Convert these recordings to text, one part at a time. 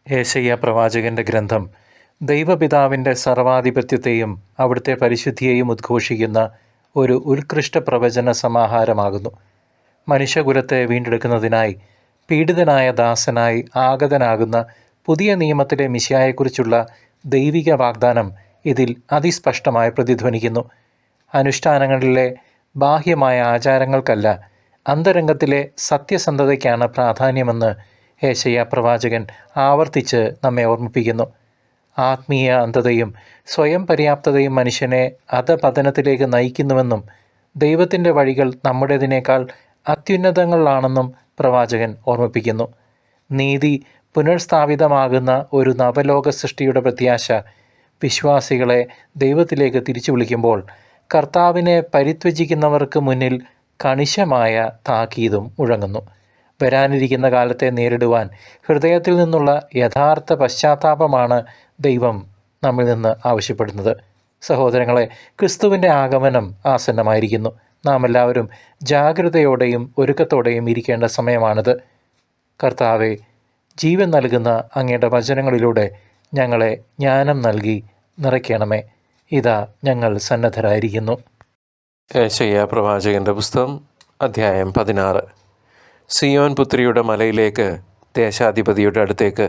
യേശയ്യാ പ്രവാചകന്റെ ഗ്രന്ഥം ദൈവപിതാവിൻ്റെ സർവാധിപത്യത്തെയും അവിടുത്തെ പരിശുദ്ധിയെയും ഉദ്ഘോഷിക്കുന്ന ഒരു ഉത്കൃഷ്ട പ്രവചന സമാഹാരമാകുന്നു. മനുഷ്യകുലത്തെ വീണ്ടെടുക്കുന്നതിനായി പീഡിതനായ ദാസനായി ആഗതനാകുന്ന പുതിയ നിയമത്തിലെ മിശിഹായെക്കുറിച്ചുള്ള ദൈവിക വാഗ്ദാനം ഇതിൽ അതിസ്പഷ്ടമായി പ്രതിധ്വനിക്കുന്നു. അനുഷ്ഠാനങ്ങളിലെ ബാഹ്യമായ ആചാരങ്ങൾക്കല്ല, അന്തരംഗത്തിലെ സത്യസന്ധതയ്ക്കാണ് പ്രാധാന്യമെന്ന് യേശയ്യാ പ്രവാചകൻ ആവർത്തിച്ച് നമ്മെ ഓർമ്മിപ്പിക്കുന്നു. ആത്മീയ അന്ധതയും സ്വയം പര്യാപ്തതയും മനുഷ്യനെ അധപതനത്തിലേക്ക് നയിക്കുന്നുവെന്നും ദൈവത്തിൻ്റെ വഴികൾ നമ്മുടേതിനേക്കാൾ അത്യുന്നതങ്ങളിലാണെന്നും പ്രവാചകൻ ഓർമ്മിപ്പിക്കുന്നു. നീതി പുനഃസ്ഥാപിതമാകുന്ന ഒരു നവലോക സൃഷ്ടിയുടെ പ്രത്യാശ വിശ്വാസികളെ ദൈവത്തിലേക്ക് തിരിച്ചു വിളിക്കുമ്പോൾ കർത്താവിനെ പരിത്യജിക്കുന്നവർക്ക് മുന്നിൽ കണിശമായ താക്കീതും മുഴങ്ങുന്നു. വരാനിരിക്കുന്ന കാലത്തെ നേരിടുവാൻ ഹൃദയത്തിൽ നിന്നുള്ള യഥാർത്ഥ പശ്ചാത്താപമാണ് ദൈവം നമ്മിൽ നിന്ന് ആവശ്യപ്പെടുന്നത്. സഹോദരങ്ങളെ, ക്രിസ്തുവിൻ്റെ ആഗമനം ആസന്നമായിരിക്കുന്നു. നാം എല്ലാവരും ജാഗ്രതയോടെയും ഒരുക്കത്തോടെയും ഇരിക്കേണ്ട സമയമാണിത്. കർത്താവെ, ജീവൻ നൽകുന്ന അങ്ങയുടെ വചനങ്ങളിലൂടെ ഞങ്ങളെ ജ്ഞാനം നൽകി നിറയ്ക്കണമേ. ഇതാ ഞങ്ങൾ സന്നദ്ധരായിരിക്കുന്നു. യേശയ്യാ പ്രവാചകൻ്റെ പുസ്തകം അധ്യായം 16. സിയോൻ പുത്രിയുടെ മലയിലേക്ക്, ദേശാധിപതിയുടെ അടുത്തേക്ക്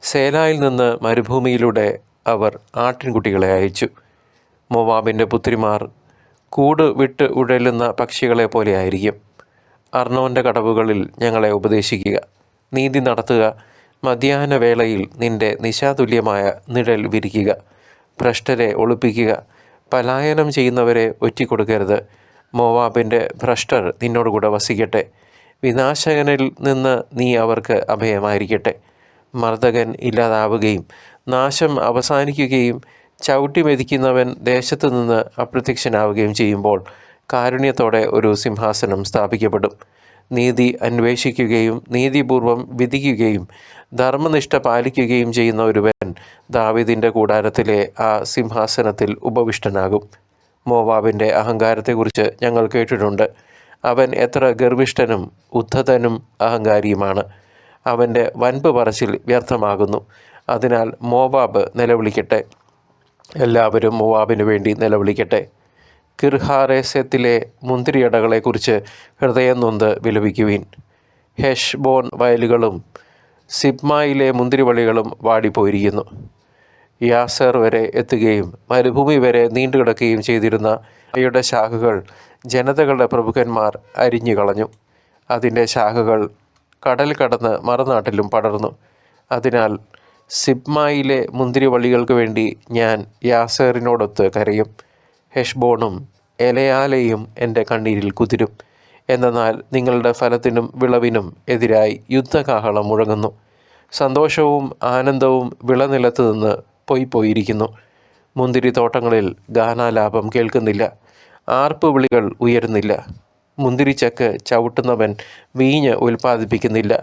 സേലായിൽ നിന്ന് മരുഭൂമിയിലൂടെ അവർ ആട്ടിൻകുട്ടികളെ അയച്ചു. മോവാബിൻ്റെ പുത്രിമാർ കൂട് വിട്ട് ഉഴലുന്ന പക്ഷികളെ പോലെ ആയിരിക്കും. അർണോൻ്റെ കടവുകളിൽ ഞങ്ങളെ ഉപദേശിക്കുക, നീതി നടത്തുക, മധ്യാഹ്ന വേളയിൽ നിൻ്റെ നിശാതുല്യമായ നിഴൽ വിരിക്കുക, ഭ്രഷ്ടരെ ഒളിപ്പിക്കുക, പലായനം ചെയ്യുന്നവരെ ഒറ്റിക്കൊടുക്കരുത്. മോവാബിൻ്റെ ഭ്രഷ്ടർ നിന്നോടുകൂടെ വസിക്കട്ടെ. വിനാശകനിൽ നിന്ന് നീ അവർക്ക് അഭയമായിരിക്കട്ടെ. മർദ്ദകൻ ഇല്ലാതാവുകയും നാശം അവസാനിക്കുകയും ചവിട്ടി മെതിക്കുന്നവൻ ദേശത്തു നിന്ന് അപ്രത്യക്ഷനാവുകയും ചെയ്യുമ്പോൾ കാരുണ്യത്തോടെ ഒരു സിംഹാസനം സ്ഥാപിക്കപ്പെടും. നീതി അന്വേഷിക്കുകയും നീതിപൂർവം വിധിക്കുകയും ധർമ്മനിഷ്ഠ പാലിക്കുകയും ചെയ്യുന്ന ഒരുവൻ ദാവീദിൻ്റെ കൂടാരത്തിലെ ആ സിംഹാസനത്തിൽ ഉപവിഷ്ടനാകും. മോവാബിൻ്റെ അഹങ്കാരത്തെക്കുറിച്ച് ഞങ്ങൾ കേട്ടിട്ടുണ്ട്. അവൻ എത്ര ഗർവിഷ്ഠനും ഉദ്ധതനും അഹങ്കാരിയുമാണ്. അവൻ്റെ വൻപ് പറച്ചിൽ വ്യർത്ഥമാകുന്നു. അതിനാൽ മോവാബ് നിലവിളിക്കട്ടെ. എല്ലാവരും മോവാബിനു വേണ്ടി നിലവിളിക്കട്ടെ. കിർഹാരേസത്തിലെ മുന്തിരിയടകളെക്കുറിച്ച് ഹൃദയം നൊന്ത് വിലപിക്കുവിൻ. ഹെഷ്ബോൻ വയലുകളും സിബ്മായിലെ മുന്തിരിവള്ളികളും വാടിപ്പോയിരിക്കുന്നു. യാസർ വരെ എത്തുകയും മരുഭൂമി വരെ നീണ്ടുകിടക്കുകയും ചെയ്തിരുന്ന അവയുടെ ശാഖകൾ ജനതകളുടെ പ്രഭുക്കന്മാർ അരിഞ്ഞു കളഞ്ഞു. അതിൻ്റെ ശാഖകൾ കടൽ കടന്ന് മറുനാട്ടിലും പടർന്നു. അതിനാൽ സിബ്മായിലെ മുന്തിരിവള്ളികൾക്ക് വേണ്ടി ഞാൻ യാസേറിനോടൊത്ത് കരയും. ഹെഷ്ബോണും എലയാലയും എൻ്റെ കണ്ണീരിൽ കുതിരും. എന്നാൽ നിങ്ങളുടെ ഫലത്തിനും വിളവിനും എതിരായി യുദ്ധകാഹളം മുഴങ്ങുന്നു. സന്തോഷവും ആനന്ദവും വിളനിലത്ത് നിന്ന് പോയിരിക്കുന്നു. മുന്തിരിത്തോട്ടങ്ങളിൽ ഗാനാലാപം കേൾക്കുന്നില്ല. ആർപ്പ് വിളികൾ ഉയരുന്നില്ല. മുന്തിരിച്ചക്ക് ചവിട്ടുന്നവൻ വീഞ്ഞ് ഉൽപ്പാദിപ്പിക്കുന്നില്ല.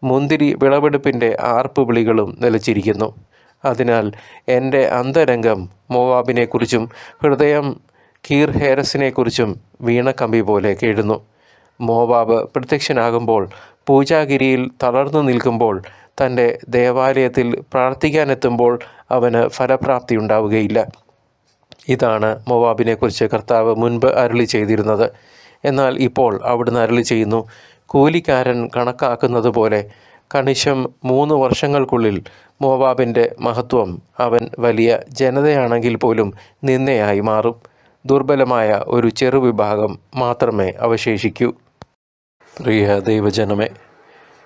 മുന്തിരി വിളവെടുപ്പിൻ്റെ ആർപ്പ് വിളികളും നിലച്ചിരിക്കുന്നു. അതിനാൽ എൻ്റെ അന്തരംഗം മോവാബിനെക്കുറിച്ചും ഹൃദയം കീർഹേരസിനെക്കുറിച്ചും വീണക്കമ്പി പോലെ കേഴുന്നു. മോവാബ് പ്രത്യക്ഷനാകുമ്പോൾ, പൂജാഗിരിയിൽ തളർന്നു നിൽക്കുമ്പോൾ, തൻ്റെ ദേവാലയത്തിൽ പ്രാർത്ഥിക്കാനെത്തുമ്പോൾ അവന് ഫലപ്രാപ്തി ഉണ്ടാവുകയില്ല. ഇതാണ് മോവാബിനെക്കുറിച്ച് കർത്താവ് മുൻപ് അരുളി ചെയ്തിരുന്നത്. എന്നാൽ ഇപ്പോൾ അവിടുന്ന് അരുളി ചെയ്യുന്നു, കൂലിക്കാരൻ കണക്കാക്കുന്നത് പോലെ കണിശം 3 വർഷങ്ങൾക്കുള്ളിൽ മോവാബിൻ്റെ മഹത്വം അവൻ വലിയ ജനതയാണെങ്കിൽ പോലും നിന്ദയായി മാറും. ദുർബലമായ ഒരു ചെറുവിഭാഗം മാത്രമേ അവശേഷിക്കൂ. പ്രിയ ദൈവജനമേ,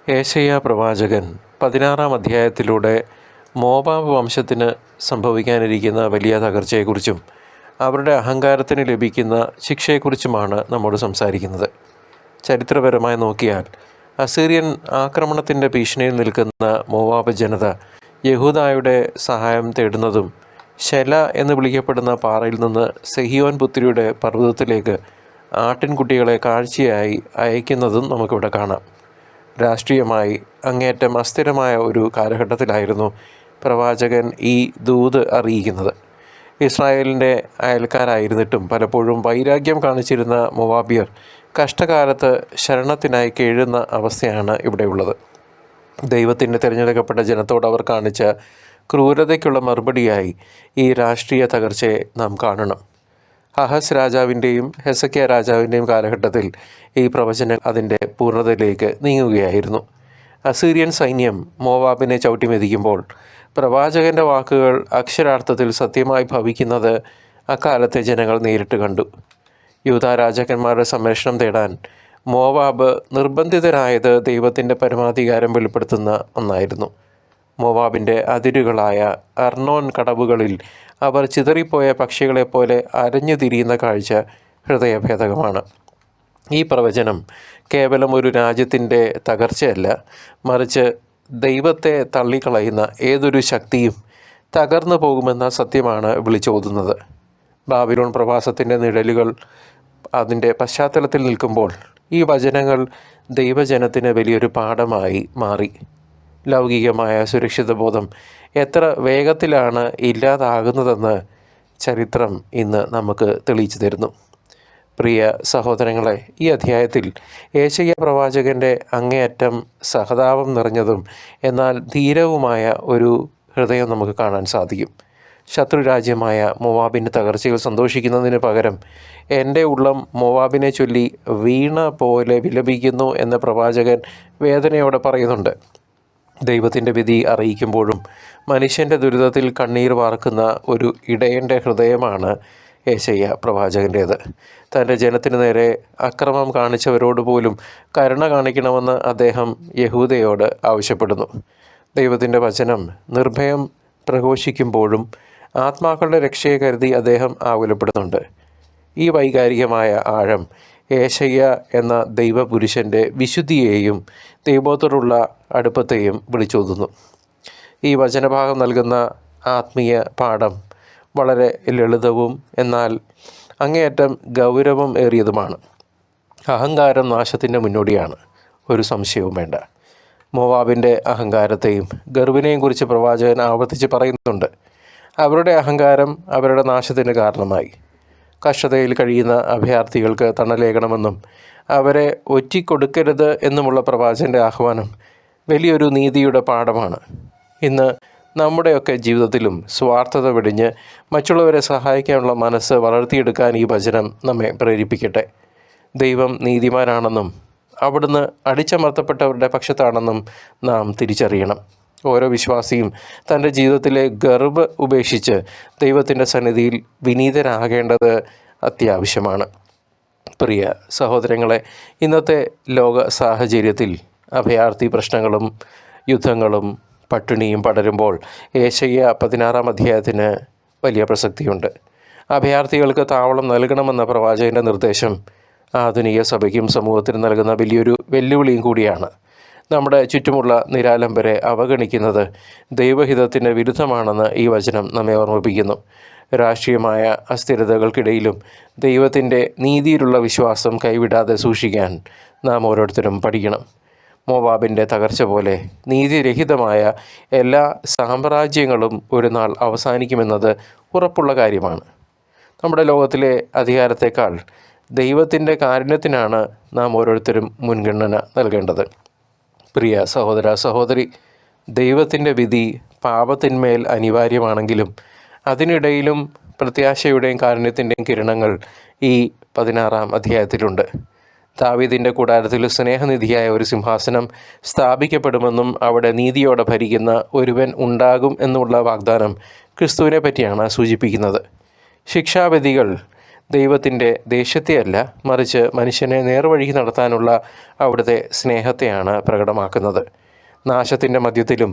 യേശയ്യാ പ്രവാചകൻ 16-ാം അധ്യായത്തിലൂടെ മോവാബ് വംശത്തിന് സംഭവിക്കാനിരിക്കുന്ന വലിയ തകർച്ചയെക്കുറിച്ചും അവരുടെ അഹങ്കാരത്തിന് ലഭിക്കുന്ന ശിക്ഷയെക്കുറിച്ചുമാണ് നമ്മോട് സംസാരിക്കുന്നത്. ചരിത്രപരമായി നോക്കിയാൽ അസീറിയൻ ആക്രമണത്തിൻ്റെ ഭീഷണിയിൽ നിൽക്കുന്ന മോവാബ് ജനത യഹൂദായുടെ സഹായം തേടുന്നതും ശെല എന്ന് വിളിക്കപ്പെടുന്ന പാറയിൽ നിന്ന് സെഹിയോൻ പുത്രിയുടെ പർവ്വതത്തിലേക്ക് ആട്ടിൻകുട്ടികളെ കാഴ്ചയായി അയക്കുന്നതും നമുക്കിവിടെ കാണാം. രാഷ്ട്രീയമായി അങ്ങേയറ്റം അസ്ഥിരമായ ഒരു കാലഘട്ടത്തിലായിരുന്നു പ്രവാചകൻ ഈ ദൂത് അറിയിക്കുന്നത്. ഇസ്രായേലിൻ്റെ അയൽക്കാരായിരുന്നിട്ടും പലപ്പോഴും വൈരാഗ്യം കാണിച്ചിരുന്ന മോവാബിയർ കഷ്ടകാലത്ത് ശരണത്തിനായി കേഴുന്ന അവസ്ഥയാണ് ഇവിടെയുള്ളത്. ദൈവത്തിൻ്റെ തിരഞ്ഞെടുക്കപ്പെട്ട ജനത്തോട് അവർ കാണിച്ച ക്രൂരതയ്ക്കുള്ള മറുപടിയായി ഈ രാഷ്ട്രീയ തകർച്ചയെ നാം കാണണം. അഹസ് രാജാവിൻ്റെയും ഹെസക്കിയ രാജാവിൻ്റെയും കാലഘട്ടത്തിൽ ഈ പ്രവചനം അതിൻ്റെ പൂർണ്ണതയിലേക്ക് നീങ്ങുകയായിരുന്നു. അസീറിയൻ സൈന്യം മോവാബിനെ ചവിട്ടിമെതിക്കുമ്പോൾ പ്രവാചകൻ്റെ വാക്കുകൾ അക്ഷരാർത്ഥത്തിൽ സത്യമായി ഭവിക്കുന്നത് അക്കാലത്തെ ജനങ്ങൾ നേരിട്ട് കണ്ടു. യൂദാ രാജാക്കന്മാരുടെ സംരക്ഷണം തേടാൻ മോവാബ് നിർബന്ധിതരായത് ദൈവത്തിൻ്റെ പരമാധികാരം വെളിപ്പെടുത്തുന്ന ഒന്നായിരുന്നു. മോവാബിൻ്റെ അതിരുകളായ അർണോൻ കടവുകളിൽ അവർ ചിതറിപ്പോയ പക്ഷികളെപ്പോലെ അരഞ്ഞു തിരിയുന്ന കാഴ്ച ഹൃദയഭേദകമാണ്. ഈ പ്രവചനം കേവലം ഒരു രാജ്യത്തിൻ്റെ തകർച്ചയല്ല, മറിച്ച് ദൈവത്തെ തള്ളിക്കളയുന്ന ഏതൊരു ശക്തിയും തകർന്നു പോകുമെന്ന സത്യമാണ് വിളിച്ചോതുന്നത്. ബാബിലോൺ പ്രവാസത്തിൻ്റെ നിഴലുകൾ അതിൻ്റെ പശ്ചാത്തലത്തിൽ നിൽക്കുമ്പോൾ ഈ വചനങ്ങൾ ദൈവജനത്തിന് വലിയൊരു പാഠമായി മാറി. ലൗകികമായ സുരക്ഷിതബോധം എത്ര വേഗത്തിലാണ് ഇല്ലാതാകുന്നതെന്ന് ചരിത്രം ഇന്ന് നമുക്ക് തെളിയിച്ചു തരുന്നു. പ്രിയ സഹോദരങ്ങളെ, ഈ അധ്യായത്തിൽ യേശയ്യാ പ്രവാചകൻ്റെ അങ്ങേയറ്റം സഹതാപം നിറഞ്ഞതും എന്നാൽ ധീരവുമായ ഒരു ഹൃദയം നമുക്ക് കാണാൻ സാധിക്കും. ശത്രുരാജ്യമായ മോവാബിൻ്റെ തകർച്ചയിൽ സന്തോഷിക്കുന്നതിന് പകരം എൻ്റെ ഉള്ളം മോവാബിനെ ചൊല്ലി വീണ പോലെ വിലപിക്കുന്നു എന്ന് പ്രവാചകൻ വേദനയോടെ പറയുന്നുണ്ട്. ദൈവത്തിൻ്റെ വിധി അറിയിക്കുമ്പോഴും മനുഷ്യൻ്റെ ദുരിതത്തിൽ കണ്ണീർ വാർക്കുന്ന ഒരു ഇടയൻ്റെ ഹൃദയമാണ് യേശയ്യാ പ്രവാചകൻ്റേത്. തൻ്റെ ജനത്തിനു നേരെ അക്രമം കാണിച്ചവരോട് പോലും കരുണ കാണിക്കണമെന്ന് അദ്ദേഹം യഹൂദയോട് ആവശ്യപ്പെടുന്നു. ദൈവത്തിൻ്റെ വചനം നിർഭയം പ്രഘോഷിക്കുമ്പോഴും ആത്മാക്കളുടെ രക്ഷയെ കരുതി അദ്ദേഹം ആകുലപ്പെടുന്നുണ്ട്. ഈ വൈകാരികമായ ആഴം യേശയ്യാ എന്ന ദൈവപുരുഷൻ്റെ വിശുദ്ധിയെയും ദൈവത്തോടുള്ള അടുപ്പത്തെയും വിളിച്ചോതുന്നു. ഈ വചനഭാഗം നൽകുന്ന ആത്മീയ പാഠം വളരെ ലളിതവും എന്നാൽ അങ്ങേയറ്റം ഗൗരവം ഏറിയതുമാണ്. അഹങ്കാരം നാശത്തിൻ്റെ മുന്നോടിയാണ്, ഒരു സംശയവും വേണ്ട. മോവാബിൻ്റെ അഹങ്കാരത്തെയും ഗർവിനെയും കുറിച്ച് പ്രവാചകൻ ആവർത്തിച്ച് പറയുന്നുണ്ട്. അവരുടെ അഹങ്കാരം അവരുടെ നാശത്തിന് കാരണമായി. കഷ്ടതയിൽ കഴിയുന്ന അഭയാർത്ഥികൾക്ക് തണലേകണമെന്നും അവരെ ഒറ്റിക്കൊടുക്കരുത് എന്നുമുള്ള പ്രവാചകൻ്റെ ആഹ്വാനം വലിയൊരു നീതിയുടെ പാഠമാണ്. ഇന്ന് നമ്മുടെയൊക്കെ ജീവിതത്തിലും സ്വാർത്ഥത വെടിഞ്ഞ് മറ്റുള്ളവരെ സഹായിക്കാനുള്ള മനസ്സ് വളർത്തിയെടുക്കാൻ ഈ വചനം നമ്മെ പ്രേരിപ്പിക്കട്ടെ. ദൈവം നീതിമാനാണെന്നും അവിടുന്ന് അടിച്ചമർത്തപ്പെട്ടവരുടെ പക്ഷത്താണെന്നും നാം തിരിച്ചറിയണം. ഓരോ വിശ്വാസിയും തൻ്റെ ജീവിതത്തിലെ ഗർവ് ഉപേക്ഷിച്ച് ദൈവത്തിൻ്റെ സന്നിധിയിൽ വിനീതരാകേണ്ടത് അത്യാവശ്യമാണ്. പ്രിയ സഹോദരങ്ങളെ, ഇന്നത്തെ ലോക സാഹചര്യത്തിൽ അഭയാർത്ഥി പ്രശ്നങ്ങളും യുദ്ധങ്ങളും പട്ടിണിയും പടരുമ്പോൾ യേശയ്യാ 16-ാം അധ്യായത്തിന് വലിയ പ്രസക്തിയുണ്ട്. അഭയാർത്ഥികൾക്ക് താവളം നൽകണമെന്ന പ്രവാചകൻ്റെ നിർദ്ദേശം ആധുനിക സഭയ്ക്കും സമൂഹത്തിനും നൽകുന്ന വലിയൊരു വെല്ലുവിളിയും കൂടിയാണ്. നമ്മുടെ ചുറ്റുമുള്ള നിരാലംബരെ അവഗണിക്കുന്നത് ദൈവഹിതത്തിന് വിരുദ്ധമാണെന്ന് ഈ വചനം നമ്മെ ഓർമ്മിപ്പിക്കുന്നു. രാഷ്ട്രീയമായ അസ്ഥിരതകൾക്കിടയിലും ദൈവത്തിൻ്റെ നീതിയിലുള്ള വിശ്വാസം കൈവിടാതെ സൂക്ഷിക്കാൻ നാം ഓരോരുത്തരും പഠിക്കണം. മോവാബിൻ്റെ തകർച്ച പോലെ നീതിരഹിതമായ എല്ലാ സാമ്രാജ്യങ്ങളും ഒരു നാൾ അവസാനിക്കുമെന്നത് ഉറപ്പുള്ള കാര്യമാണ്. നമ്മുടെ ലോകത്തിലെ അധികാരത്തേക്കാൾ ദൈവത്തിൻ്റെ കാരുണ്യത്തിനാണ് നാം ഓരോരുത്തരും മുൻഗണന നൽകേണ്ടത്. പ്രിയ സഹോദര സഹോദരി, ദൈവത്തിൻ്റെ വിധി പാപത്തിന്മേൽ അനിവാര്യമാണെങ്കിലും അതിനിടയിലും പ്രത്യാശയുടെയും കാരുണ്യത്തിൻ്റെയും കിരണങ്ങൾ ഈ 16-ാം അധ്യായത്തിലുണ്ട്. ദാവീദിൻ്റെ കൂടാരത്തിൽ സ്നേഹനിധിയായ ഒരു സിംഹാസനം സ്ഥാപിക്കപ്പെടുമെന്നും അവിടെ നീതിയോടെ ഭരിക്കുന്ന ഒരുവൻ ഉണ്ടാകും എന്നുള്ള വാഗ്ദാനം ക്രിസ്തുവിനെ പറ്റിയാണ് സൂചിപ്പിക്കുന്നത്. ശിക്ഷാവിധികൾ ദൈവത്തിൻ്റെ ദേഷ്യത്തെയല്ല, മറിച്ച് മനുഷ്യനെ നേർവഴിക്ക് നടത്താനുള്ള അവിടുത്തെ സ്നേഹത്തെയാണ് പ്രകടമാക്കുന്നത്. നാശത്തിൻ്റെ മധ്യത്തിലും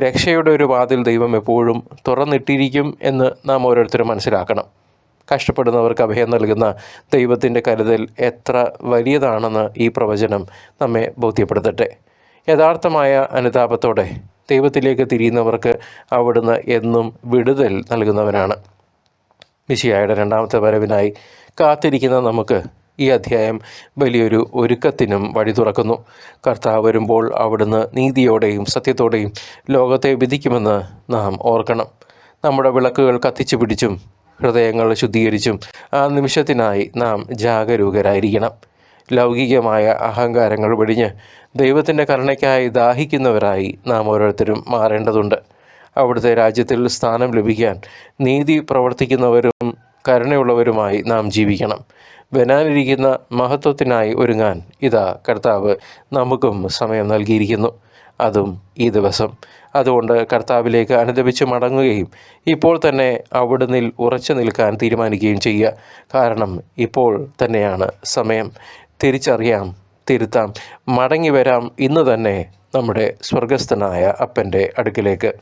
രക്ഷയുടെ ഒരു വാതിൽ ദൈവം എപ്പോഴും തുറന്നിട്ടിരിക്കും എന്ന് നാം ഓരോരുത്തരും മനസ്സിലാക്കണം. കഷ്ടപ്പെടുന്നവർക്ക് അഭയം നൽകുന്ന ദൈവത്തിൻ്റെ കരുതൽ എത്ര വലിയതാണെന്ന് ഈ പ്രവചനം നമ്മെ ബോധ്യപ്പെടുത്തട്ടെ. യഥാർത്ഥമായ അനുതാപത്തോടെ ദൈവത്തിലേക്ക് തിരിയുന്നവർക്ക് അവിടുന്ന് എന്നും വിടുതൽ നൽകുന്നവനാണ്. മിശിഹായുടെ 2ാമത്തെ വരവിനായി കാത്തിരിക്കുന്ന നമുക്ക് ഈ അധ്യായം വലിയൊരു ഒരുക്കത്തിനും വഴി തുറക്കുന്നു. കർത്താവ് വരുമ്പോൾ അവിടുന്ന് നീതിയോടെയും സത്യത്തോടെയും ലോകത്തെ വിധിക്കുമെന്ന് നാം ഓർക്കണം. നമ്മുടെ വിളക്കുകൾ കത്തിച്ചു പിടിച്ചും ഹൃദയങ്ങൾ ശുദ്ധീകരിച്ചും ആ നിമിഷത്തിനായി നാം ജാഗരൂകരായിരിക്കണം. ലൗകികമായ അഹങ്കാരങ്ങൾ വെടിഞ്ഞ് ദൈവത്തിൻ്റെ കരുണയ്ക്കായി ദാഹിക്കുന്നവരായി നാം ഓരോരുത്തരും മാറേണ്ടതുണ്ട്. അവിടുത്തെ രാജ്യത്തിൽ സ്ഥാനം ലഭിക്കാൻ നീതി പ്രവർത്തിക്കുന്നവരും കരുണയുള്ളവരുമായി നാം ജീവിക്കണം. വരാനിരിക്കുന്ന മഹത്വത്തിനായി ഒരുങ്ങാൻ ഇതാ കർത്താവ് നമുക്കും സമയം നൽകിയിരിക്കുന്നു, അതും ഈ ദിവസം. അതുകൊണ്ട് കർത്താവിലേക്ക് അനുദപിച്ച് മടങ്ങുകയും ഇപ്പോൾ തന്നെ അവിടുന്നിൽ ഉറച്ചു നിൽക്കാൻ തീരുമാനിക്കുകയും ചെയ്യുക. കാരണം ഇപ്പോൾ തന്നെയാണ് സമയം. തിരിച്ചറിയാം, തിരുത്താം, മടങ്ങി വരാം ഇന്ന് തന്നെ നമ്മുടെ സ്വർഗസ്ഥനായ അപ്പൻ്റെ അടുക്കിലേക്ക്.